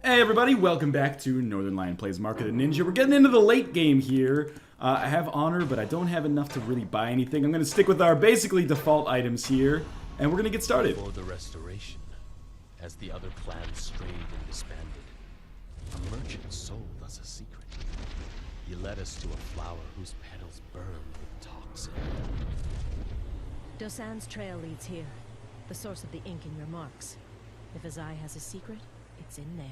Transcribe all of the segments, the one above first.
Hey everybody, welcome back to Northernlion Plays Mark of the Ninja. We're getting into the late game here. I have honor, but I don't have enough to really buy anything. I'm going to stick with our basically default items here, and we're going to get started. Before the restoration, as the other clans strayed and disbanded, a merchant sold us a secret. He led us to a flower whose petals burned with toxin. Dosan's trail leads here, the source of the ink in your marks. If Azai has a secret, it's in there.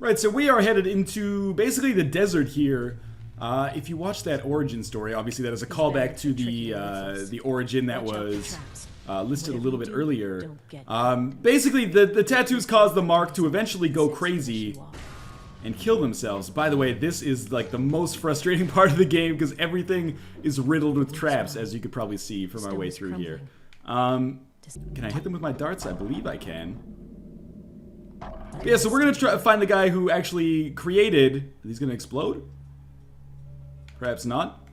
Right, so we are headed into basically the desert here. If you watch that origin story, obviously that is a callback to the origin that was listed a little bit earlier. Basically, the tattoos cause the Mark to eventually go crazy and kill themselves. By the way, this is like the most frustrating part of the game because everything is riddled with traps, as you could probably see from our way through here. Can I hit them with my darts? I believe I can. Yeah, so we're gonna try to find the guy who actually created... He's gonna explode? Perhaps not.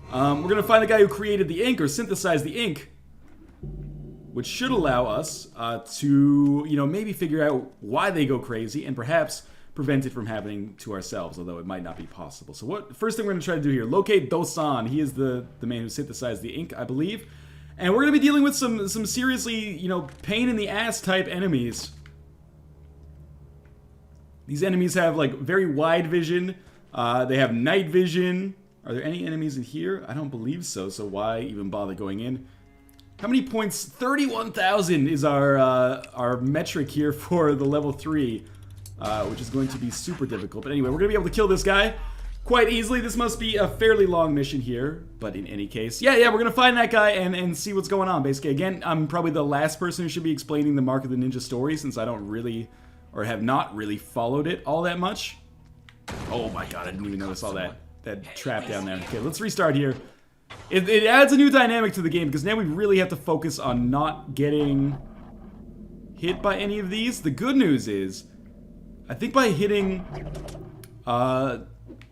We're gonna find the guy who created the ink, or synthesized the ink, which should allow us to, you know, maybe figure out why they go crazy, and perhaps prevent it from happening to ourselves, although it might not be possible. So first thing we're gonna try to do here, locate Dosan. He is the man who synthesized the ink, I believe. And we're gonna be dealing with some seriously, you know, pain in the ass type enemies. These enemies have, like, very wide vision. They have night vision. Are there any enemies in here? I don't believe so, so why even bother going in? How many points? 31,000 is our metric here for the level 3, which is going to be super difficult. But anyway, we're going to be able to kill this guy quite easily. This must be a fairly long mission here, but in any case, yeah, we're going to find that guy and see what's going on, basically. Again, I'm probably the last person who should be explaining the Mark of the Ninja story, since I don't really... or have not really followed it all that much. Oh my god, I didn't even notice all that trap down there. Okay, let's restart here. It adds a new dynamic to the game, because now we really have to focus on not getting hit by any of these. The good news is, I think by hitting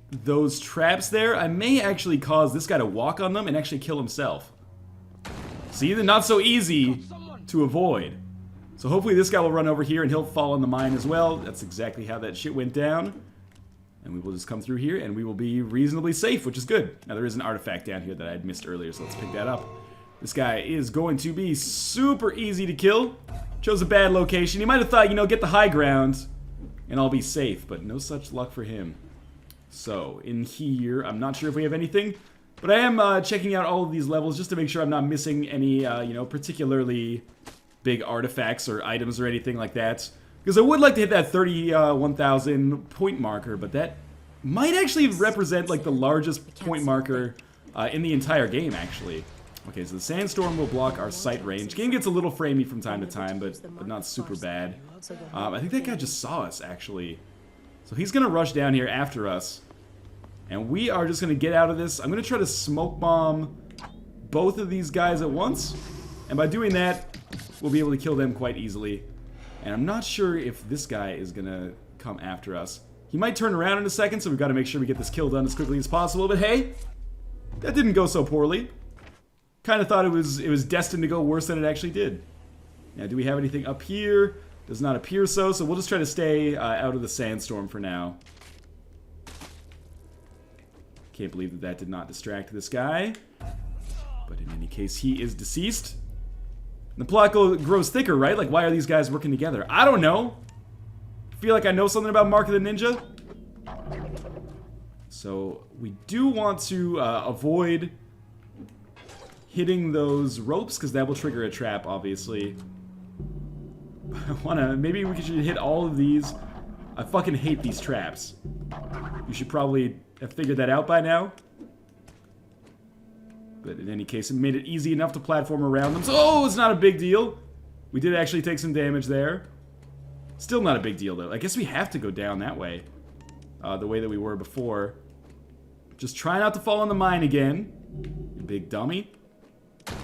those traps there, I may actually cause this guy to walk on them and actually kill himself. See, they're not so easy to avoid. So hopefully this guy will run over here and he'll fall in the mine as well. That's exactly how that shit went down. And we will just come through here and we will be reasonably safe, which is good. Now there is an artifact down here that I had missed earlier, so let's pick that up. This guy is going to be super easy to kill. Chose a bad location. He might have thought, you know, get the high ground and I'll be safe, but no such luck for him. So in here, I'm not sure if we have anything, but I am checking out all of these levels just to make sure I'm not missing any, you know, particularly big artifacts or items or anything like that. Because I would like to hit that 31,000 point marker, but that might actually represent like the largest point marker in the entire game, actually. Okay, so the sandstorm will block our sight range. Game gets a little framey from time to time, but not super bad. I think that guy just saw us, actually. So he's going to rush down here after us. And we are just going to get out of this. I'm going to try to smoke bomb both of these guys at once. And by doing that, we'll be able to kill them quite easily. And I'm not sure if this guy is gonna come after us. He might turn around in a second, so we've got to make sure we get this kill done as quickly as possible. But hey, that didn't go so poorly. Kind of thought it was destined to go worse than it actually did. Now, do we have anything up here? Does not appear so, so we'll just try to stay out of the sandstorm for now. Can't believe that that did not distract this guy. But in any case, he is deceased. The plot grows thicker, right? Like, why are these guys working together? I don't know. Feel like I know something about Mark of the Ninja. So, we do want to avoid hitting those ropes, because that will trigger a trap, obviously. Maybe we should hit all of these. I fucking hate these traps. You should probably have figured that out by now. But in any case, it made it easy enough to platform around them. So, oh, it's not a big deal. We did actually take some damage there. Still not a big deal, though. I guess we have to go down that way. The way that we were before. Just try not to fall in the mine again. You big dummy.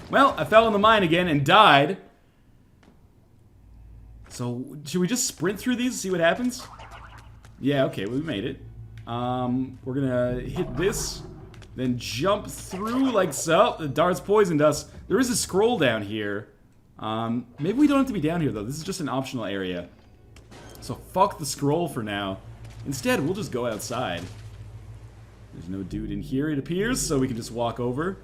Well, I fell in the mine again and died. So, should we just sprint through these and see what happens? Yeah, okay, we made it. We're gonna hit this. Then jump through like so. The dart's poisoned us. There is a scroll down here. Maybe we don't have to be down here, though. This is just an optional area. So fuck the scroll for now. Instead, we'll just go outside. There's no dude in here, it appears, so we can just walk over.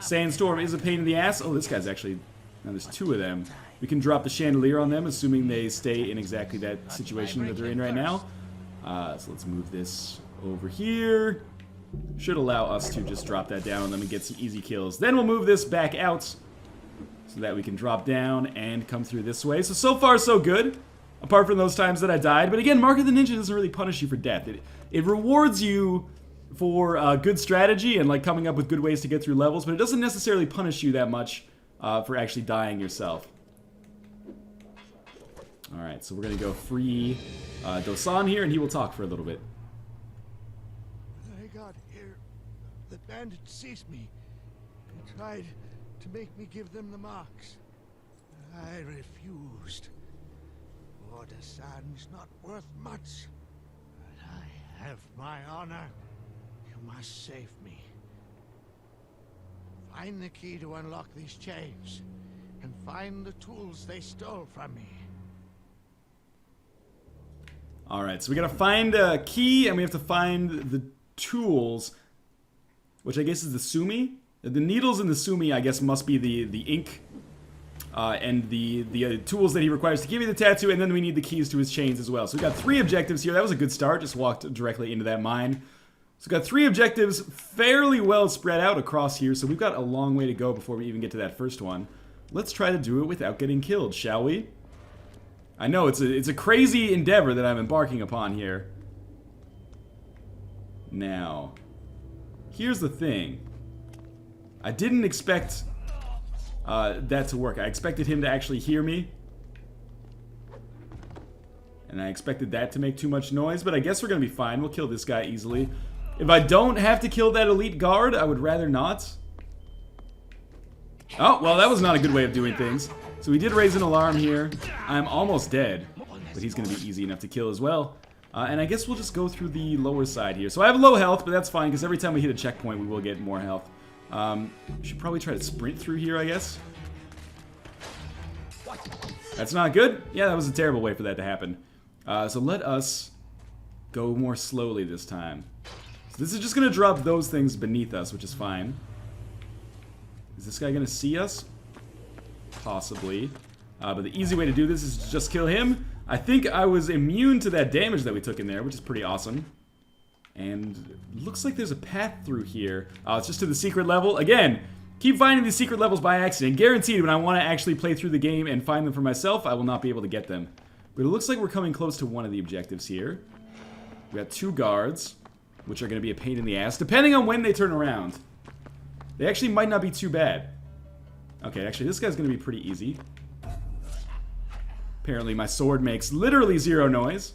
Sandstorm is a pain in the ass. Oh, this guy's actually... Now there's two of them. We can drop the chandelier on them, assuming they stay in exactly that situation that they're in right now. So let's move this over here. Should allow us to just drop that down on them and get some easy kills. Then we'll move this back out so that we can drop down and come through this way. So far, so good. Apart from those times that I died. But again, Mark of the Ninja doesn't really punish you for death. It rewards you for good strategy and like coming up with good ways to get through levels, but it doesn't necessarily punish you that much for actually dying yourself. Alright, so we're going to go free Dosan here, and he will talk for a little bit. When I got here, the bandits seized me and tried to make me give them the marks. I refused. Dosan's not worth much, but I have my honor. You must save me. Find the key to unlock these chains, and find the tools they stole from me. Alright, so we gotta find a key, and we have to find the tools, which I guess is the sumi. The needles in the sumi, I guess, must be the ink, and the tools that he requires to give you the tattoo, and then we need the keys to his chains as well. So we got 3 objectives here. That was a good start, just walked directly into that mine. So we've got 3 objectives fairly well spread out across here, so we've got a long way to go before we even get to that first one. Let's try to do it without getting killed, shall we? I know, it's a crazy endeavor that I'm embarking upon here. Now, here's the thing. I didn't expect that to work. I expected him to actually hear me. And I expected that to make too much noise, but I guess we're going to be fine. We'll kill this guy easily. If I don't have to kill that elite guard, I would rather not. Oh, well, that was not a good way of doing things. So we did raise an alarm here. I'm almost dead, but he's going to be easy enough to kill as well. And I guess we'll just go through the lower side here. So I have low health, but that's fine, because every time we hit a checkpoint, we will get more health. We should probably try to sprint through here, I guess. That's not good. Yeah, that was a terrible way for that to happen. So let us go more slowly this time. So this is just going to drop those things beneath us, which is fine. Is this guy going to see us? Possibly. But the easy way to do this is to just kill him. I think I was immune to that damage that we took in there, which is pretty awesome. And looks like there's a path through here. It's just to the secret level. Again, keep finding these secret levels by accident. Guaranteed, when I want to actually play through the game and find them for myself, I will not be able to get them. But it looks like we're coming close to one of the objectives here. We got 2 guards, which are going to be a pain in the ass, depending on when they turn around. They actually might not be too bad. Okay, actually, this guy's going to be pretty easy. Apparently, my sword makes literally 0 noise.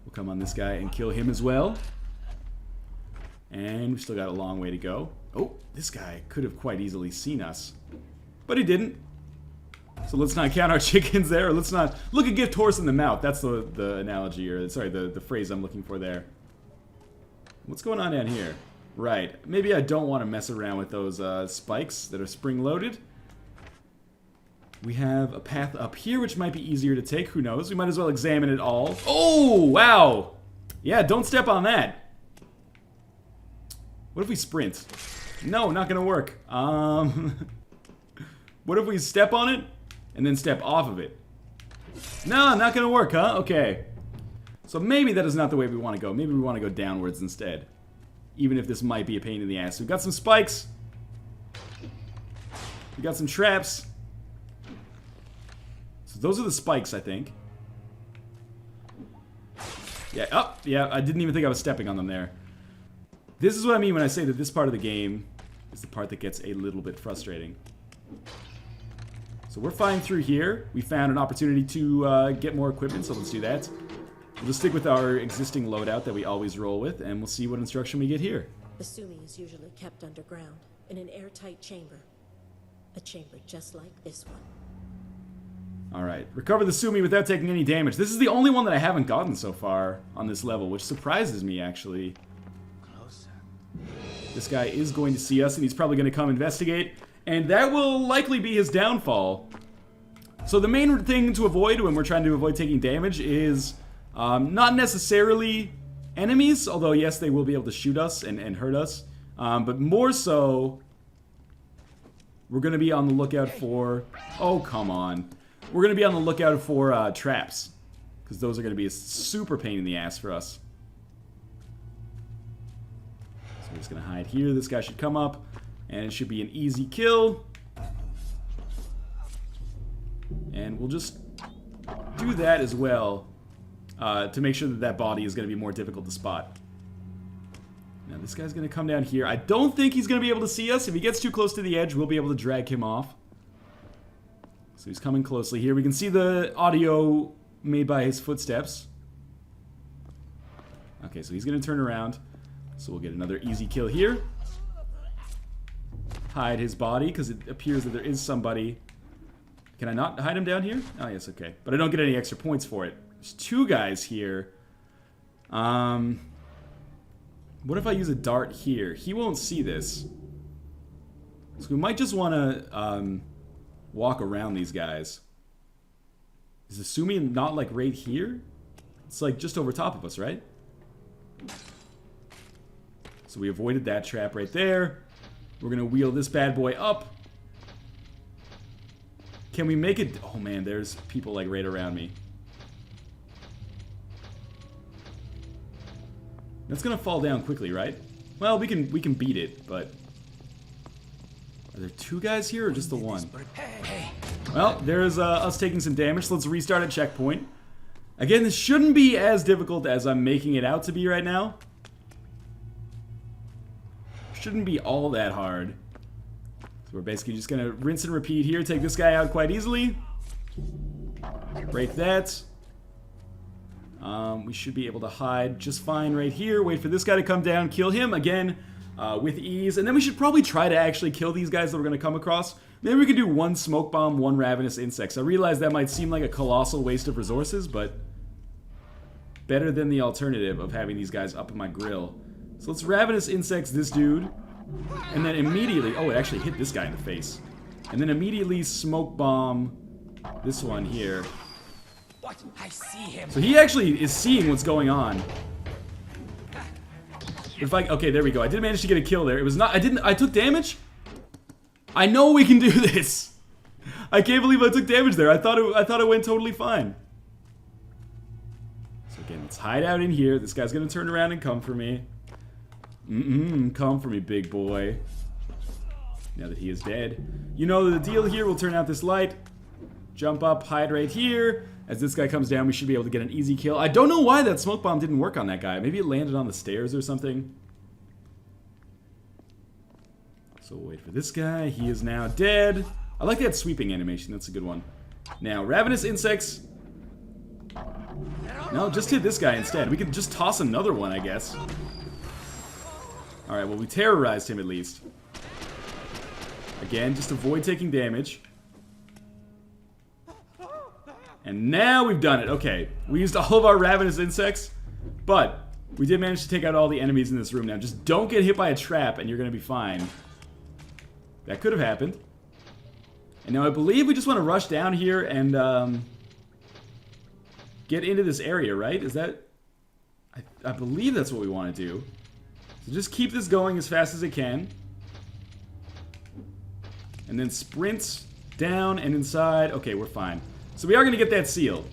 We'll come on this guy and kill him as well. And we've still got a long way to go. Oh, this guy could have quite easily seen us. But he didn't. So let's not count our chickens there. Or let's not look a gift horse in the mouth. That's the analogy, or sorry, the phrase I'm looking for there. What's going on down here? Right. Maybe I don't want to mess around with those spikes that are spring-loaded. We have a path up here, which might be easier to take. Who knows? We might as well examine it all. Oh, wow. Yeah, don't step on that. What if we sprint? No, not going to work. What if we step on it and then step off of it? No, not going to work, huh? Okay. So maybe that is not the way we want to go. Maybe we want to go downwards instead. Even if this might be a pain in the ass. We've got some spikes. We got some traps. So those are the spikes, I think. Yeah, oh, yeah, I didn't even think I was stepping on them there. This is what I mean when I say that this part of the game is the part that gets a little bit frustrating. So we're fine through here. We found an opportunity to get more equipment, so let's do that. We'll just stick with our existing loadout that we always roll with, and we'll see what instruction we get here. The sumi is usually kept underground, in an airtight chamber. A chamber just like this one. Alright, recover the sumi without taking any damage. This is the only one that I haven't gotten so far on this level, which surprises me, actually. This guy is going to see us, and he's probably going to come investigate. And that will likely be his downfall. So the main thing to avoid when we're trying to avoid taking damage is not necessarily enemies, although yes, they will be able to shoot us and hurt us. But more so, we're going to be on the lookout for... Oh, come on. We're going to be on the lookout for traps. Because those are going to be a super pain in the ass for us. So we're just going to hide here. This guy should come up. And it should be an easy kill. And we'll just do that as well. To make sure that that body is going to be more difficult to spot. Now this guy's going to come down here. I don't think he's going to be able to see us. If he gets too close to the edge, we'll be able to drag him off. So he's coming closely here. We can see the audio made by his footsteps. Okay, so he's going to turn around. So we'll get another easy kill here. Hide his body, because it appears that there is somebody. Can I not hide him down here? Oh, yes, okay. But I don't get any extra points for it. There's two guys here. What if I use a dart here? He won't see this. So we might just want to walk around these guys. Is the sumi not like right here? It's like just over top of us, right? So we avoided that trap right there. We're going to wheel this bad boy up. Can we make it? Oh man, there's people like right around me. That's gonna fall down quickly, right? Well, we can beat it, but are there two guys here or just the one? Well, there's us taking some damage. So let's restart at checkpoint. Again, this shouldn't be as difficult as I'm making it out to be right now. Shouldn't be all that hard. So we're basically just gonna rinse and repeat here. Take this guy out quite easily. Break that. We should be able to hide just fine right here. Wait for this guy to come down. Kill him again with ease. And then we should probably try to actually kill these guys that we're going to come across. Maybe we could do one smoke bomb, one ravenous insects. I realize that might seem like a colossal waste of resources, but better than the alternative of having these guys up in my grill. So let's ravenous insects this dude. And then immediately... Oh, it actually hit this guy in the face. And then immediately smoke bomb this one here. What? I see him. So he actually is seeing what's going on. If I... Okay, there we go. I did manage to get a kill there. It was not... I took damage? I know we can do this. I can't believe I took damage there. I thought it went totally fine. So again, let's hide out in here. This guy's gonna turn around and come for me. Come for me, big boy. Now that he is dead. You know the deal here. We'll turn out this light. Jump up, hide right here. As this guy comes down, we should be able to get an easy kill. I don't know why that smoke bomb didn't work on that guy. Maybe it landed on the stairs or something. So we'll wait for this guy. He is now dead. I like that sweeping animation. That's a good one. Now, ravenous insects. No, just hit this guy instead. We could just toss another one, I guess. Alright, well, we terrorized him at least. Again, just avoid taking damage. And now we've done it. Okay, we used all of our ravenous insects, but we did manage to take out all the enemies in this room now. Just don't get hit by a trap and you're going to be fine. That could have happened. And now I believe we just want to rush down here and get into this area, right? Is that... I believe that's what we want to do. So just keep this going as fast as it can. And then sprints down and inside. Okay, we're fine. So we are going to get that seal.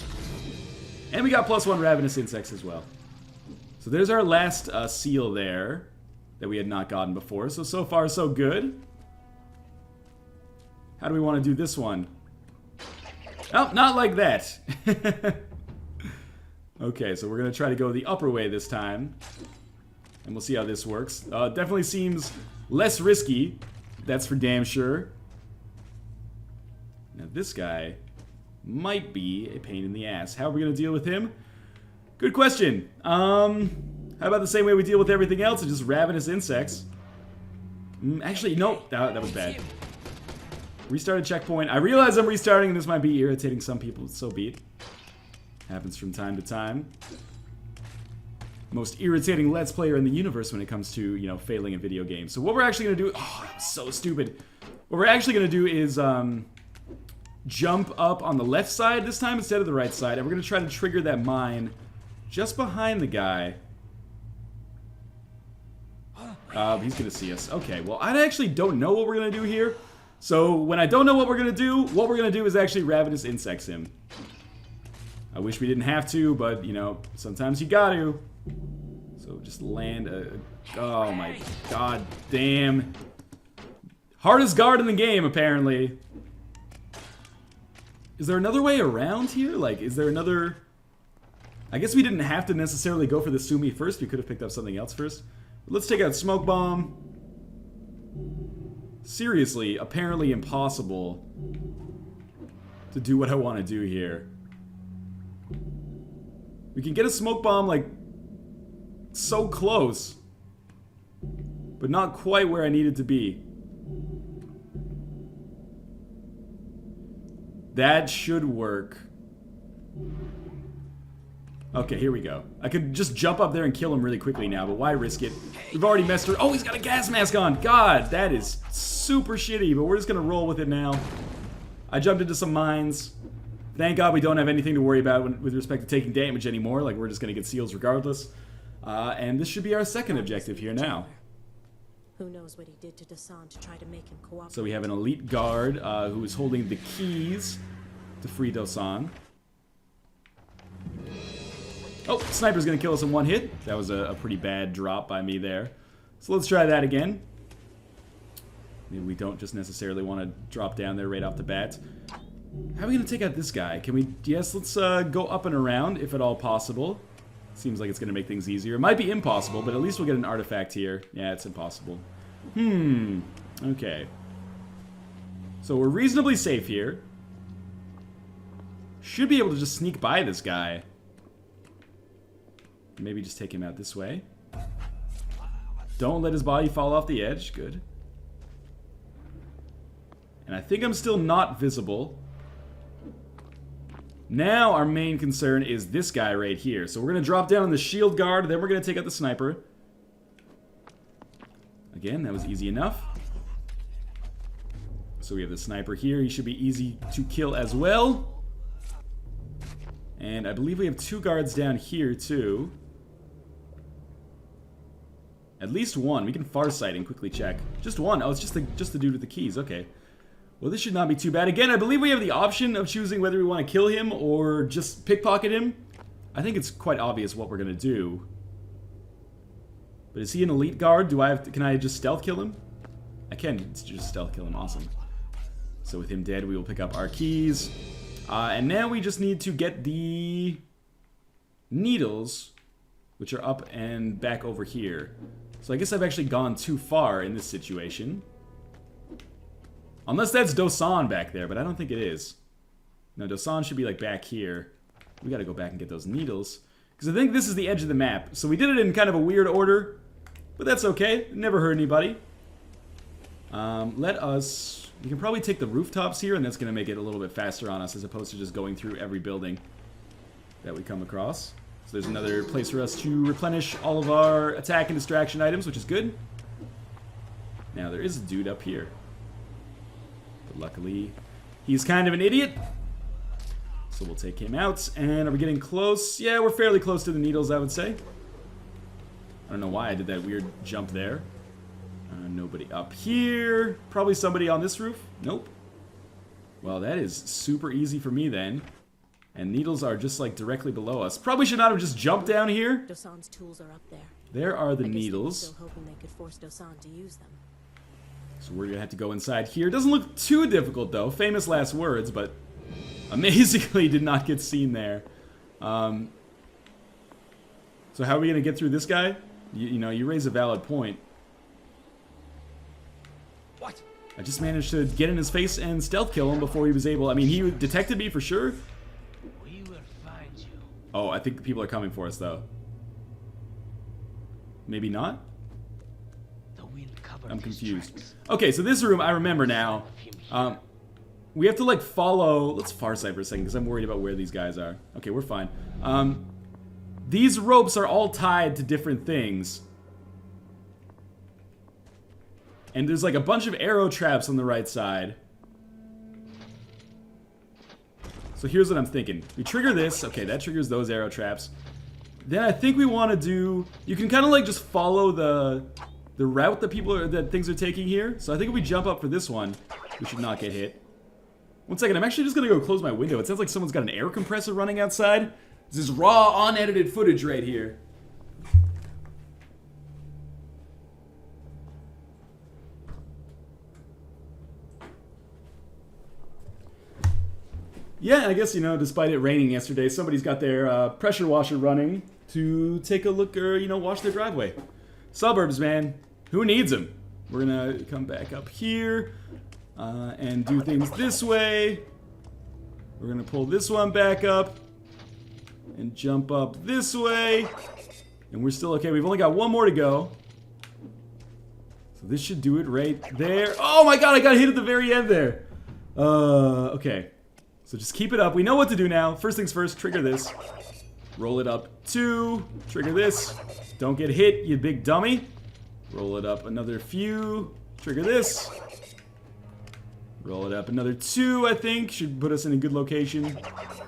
And we got +1 ravenous insects as well. So there's our last seal there that we had not gotten before. So far, so good. How do we want to do this one? Oh, not like that. Okay, so we're going to try to go the upper way this time. And we'll see how this works. Definitely seems less risky. That's for damn sure. Now this guy might be a pain in the ass. How are we going to deal with him? Good question. How about the same way we deal with everything else? It's just ravenous insects. Actually, nope. That was bad. Restart a checkpoint. I realize I'm restarting and this might be irritating some people. So be it. Happens from time to time. Most irritating Let's Player in the universe when it comes to, you know, failing a video game. So what we're actually going to do... Oh, that was so stupid. What we're actually going to do is jump up on the left side this time instead of the right side. And we're going to try to trigger that mine just behind the guy. He's going to see us. Okay, well, I actually don't know what we're going to do here. So when I don't know what we're going to do is actually Ravenous Insects him. I wish we didn't have to, but, you know, sometimes you got to. So just land a... Oh my god damn. Hardest guard in the game, apparently. Is there another way around here? Like, is there another... I guess we didn't have to necessarily go for the Sumi first. We could have picked up something else first. But let's take out Smoke Bomb. Seriously, apparently impossible to do what I want to do here. We can get a Smoke Bomb, like, so close. But not quite where I need it to be. That should work. Okay, here we go. I could just jump up there and kill him really quickly now, but why risk it? We've already messed her. Oh, he's got a gas mask on. God, that is super shitty, but we're just gonna roll with it now. I jumped into some mines. Thank God we don't have anything to worry about with respect to taking damage anymore. Like, we're just gonna get seals regardless. And this should be our second objective here now. Who knows what he did to Dosan to try to make him cooperate. So we have an elite guard who is holding the keys to free Dosan. Oh, sniper's gonna kill us in one hit. That was a pretty bad drop by me there. So let's try that again. Maybe we don't just necessarily want to drop down there right off the bat. How are we gonna take out this guy? Can we... Yes, let's go up and around, if at all possible. Seems like it's gonna make things easier. It might be impossible, but at least we'll get an artifact here. Yeah, it's impossible. Okay. So we're reasonably safe here. Should be able to just sneak by this guy. Maybe just take him out this way. Don't let his body fall off the edge. Good. And I think I'm still not visible. Now our main concern is this guy right here. So we're going to drop down on the shield guard, then we're going to take out the sniper. Again, that was easy enough. So we have the sniper here. He should be easy to kill as well. And I believe we have two guards down here too. At least one. We can farsight and quickly check. Just one. Oh, it's just the dude with the keys. Okay. Well, this should not be too bad. Again, I believe we have the option of choosing whether we want to kill him or just pickpocket him. I think it's quite obvious what we're going to do. But is he an elite guard? Can I just stealth kill him? I can just stealth kill him. Awesome. So with him dead, we will pick up our keys. And now we just need to get the needles, which are up and back over here. So I guess I've actually gone too far in this situation. Unless that's Dosan back there, but I don't think it is. No, Dosan should be like back here. We gotta go back and get those needles. Because I think this is the edge of the map. So we did it in kind of a weird order. But that's okay. It never hurt anybody. We can probably take the rooftops here, and that's gonna make it a little bit faster on us as opposed to just going through every building that we come across. So there's another place for us to replenish all of our attack and distraction items, which is good. Now, there is a dude up here. But luckily, he's kind of an idiot. So we'll take him out. And are we getting close? Yeah, we're fairly close to the needles, I would say. I don't know why I did that weird jump there. Nobody up here. Probably somebody on this roof. Nope. Well, that is super easy for me then. And needles are just like directly below us. Probably should not have just jumped down here. Dosan's tools are up there. There are the I guess needles. they were still hoping they could force Dosan to use them. So we're gonna have to go inside here. Doesn't look too difficult though. Famous last words, but amazingly did not get seen there. So how are we gonna get through this guy? You know, you raise a valid point. What? I just managed to get in his face and stealth kill him before he was able. I mean, he detected me for sure. We will find you. Oh, I think people are coming for us though. Maybe not? The wind covered I'm his confused. tracks. Okay, so this room, I remember now. We have to like follow. Let's farsight for a second because I'm worried about where these guys are. Okay, we're fine. These ropes are all tied to different things. And there's like a bunch of arrow traps on the right side. So here's what I'm thinking. We trigger this. Okay, that triggers those arrow traps. Then I think we want to do... You can kind of like just follow the route that things are taking here. So I think if we jump up for this one, we should not get hit. One second, I'm actually just going to go close my window. It sounds like someone's got an air compressor running outside. This is raw, unedited footage right here. Yeah, I guess, you know, despite it raining yesterday, somebody's got their pressure washer running to take a look or, you know, wash their driveway. Suburbs, man. Who needs them? We're going to come back up here and do things this way. We're going to pull this one back up and jump up this way. And we're still okay. We've only got one more to go. So this should do it right there. Oh my god, I got hit at the very end there. Okay. So just keep it up. We know what to do now. First things first, trigger this. Roll it up 2. Trigger this. Don't get hit, you big dummy. Roll it up another few. Trigger this. Roll it up another 2, I think. Should put us in a good location.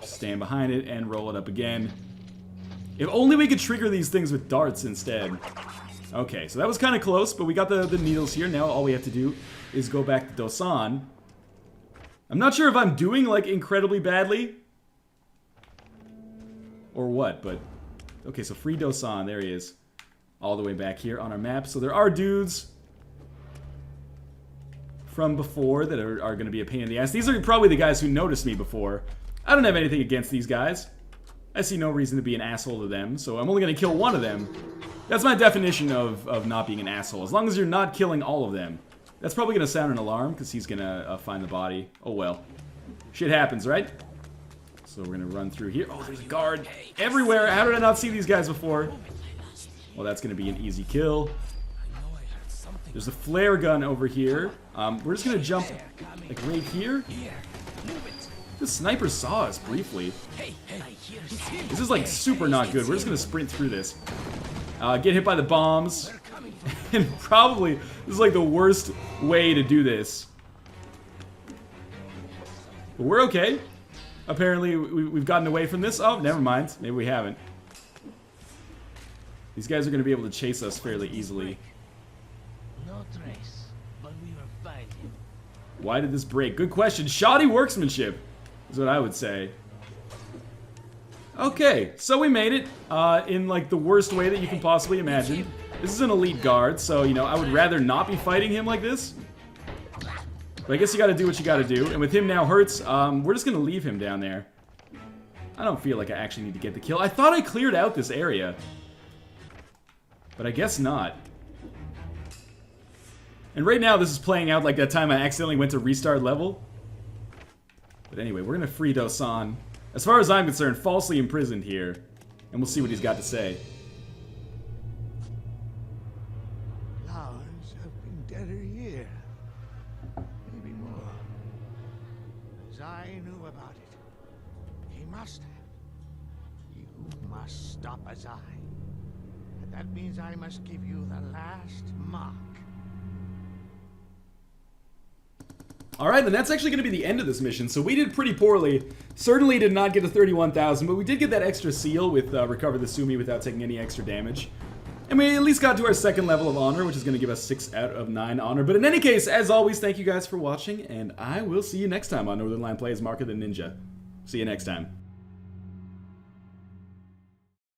Stand behind it and roll it up again. If only we could trigger these things with darts instead. Okay, so that was kind of close, but we got the needles here. Now all we have to do is go back to Dosan. I'm not sure if I'm doing, like, incredibly badly. Or what, but... Okay, so free Dosan, there he is. All the way back here on our map. So there are dudes from before that are going to be a pain in the ass. These are probably the guys who noticed me before. I don't have anything against these guys. I see no reason to be an asshole to them, so I'm only going to kill one of them. That's my definition of not being an asshole. As long as you're not killing all of them. That's probably going to sound an alarm, because he's going to find the body. Oh well. Shit happens, right? So we're going to run through here. Oh, there's a guard everywhere. How did I not see these guys before? Well, that's going to be an easy kill. There's a flare gun over here. We're just going to jump, like, right here. The sniper saw us briefly. This is, like, super not good. We're just going to sprint through this. Get hit by the bombs. And probably, this is like the worst way to do this. But we're okay. Apparently, we've gotten away from this. Oh, never mind. Maybe we haven't. These guys are going to be able to chase us fairly easily. No trace, but we will find him. Why did this break? Good question. Shoddy workmanship is what I would say. Okay, so we made it in like the worst way that you can possibly imagine. This is an elite guard, so, you know, I would rather not be fighting him like this. But I guess you gotta do what you gotta do. And with him now hurts, we're just gonna leave him down there. I don't feel like I actually need to get the kill. I thought I cleared out this area. But I guess not. And right now this is playing out like that time I accidentally went to restart level. But anyway, we're gonna free Dosan. As far as I'm concerned, falsely imprisoned here. And we'll see what he's got to say. Flowers have been dead a year. Maybe more. As I knew about it. He must have. You must stop Azai. And that means I must give you the last mark. Alright, then that's actually going to be the end of this mission. So we did pretty poorly. Certainly did not get to 31,000, but we did get that extra seal with Recover the Sumi without taking any extra damage. And we at least got to our second level of honor, which is going to give us 6 out of 9 honor. But in any case, as always, thank you guys for watching, and I will see you next time on Northernlion Plays Mark of the Ninja. See you next time.